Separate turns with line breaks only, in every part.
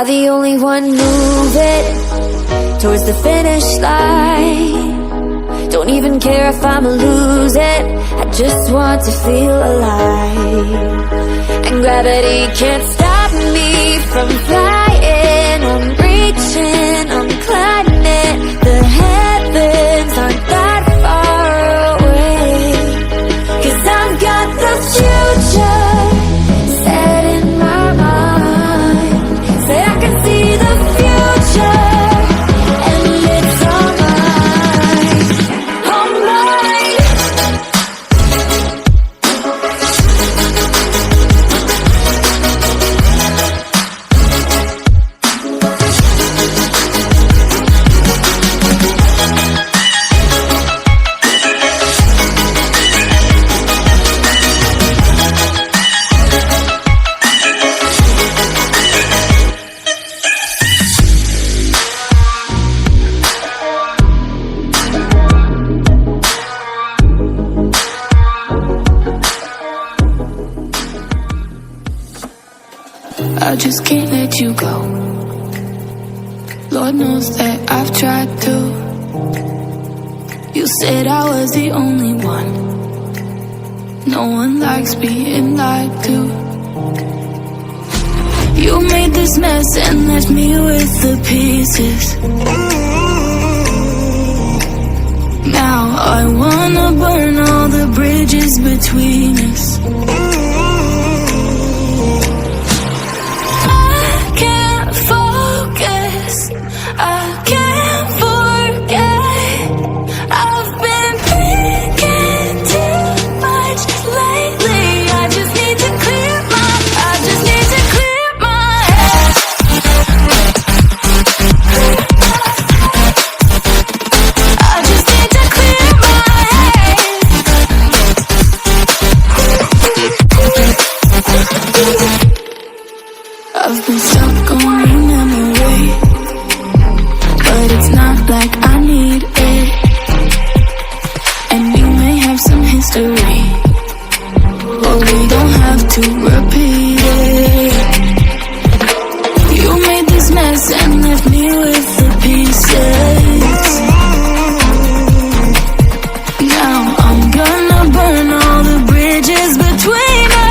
I the only one moving towards the finish line? Don't even care if I'ma lose it, I just want to feel alive. And gravity can't stop me from flying. I'm reaching, I'm climbing. The heavens aren't that far away. 'Cause I've got the future set in my mind. Say I can see the future, and it's all mine, all mine.
I just can't let you go. Lord knows that I've tried to. You said I was the only one. No one likes being lied to. You made this mess and left me with the pieces. Now I wanna burn all the bridges between us. I can't forget. I've been thinking too much lately. I just need to clear my head. I just need to clear my head. I've been stuck on your memory, but it's not like I need it. And we may have some history, but we don't have to repeat it. You made this mess and left me with the pieces. Now I'm gonna burn all the bridges between us.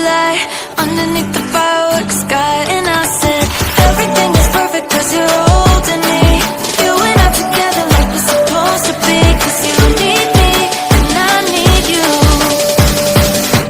July, underneath the fireworks sky. And I said, everything is perfect cause you're holding me. You and I together like we're supposed to be. Cause you need me and I need you.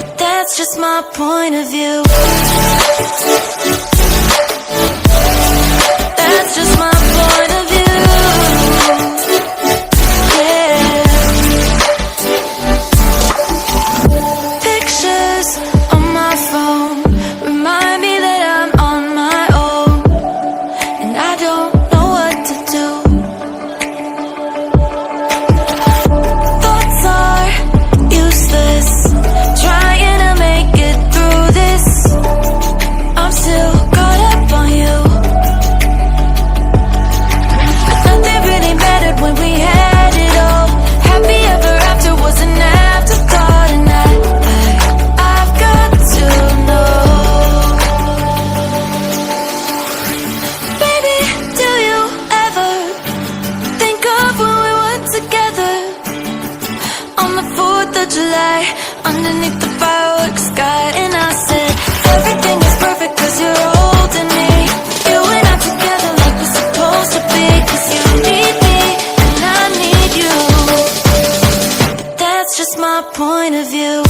But that's just my point of view. That's just my point of view. July, underneath the fireworks sky. And I said, everything is perfect cause you're holding me. You and I together like we're supposed to be. Cause you need me and I need you. But that's just my point of view.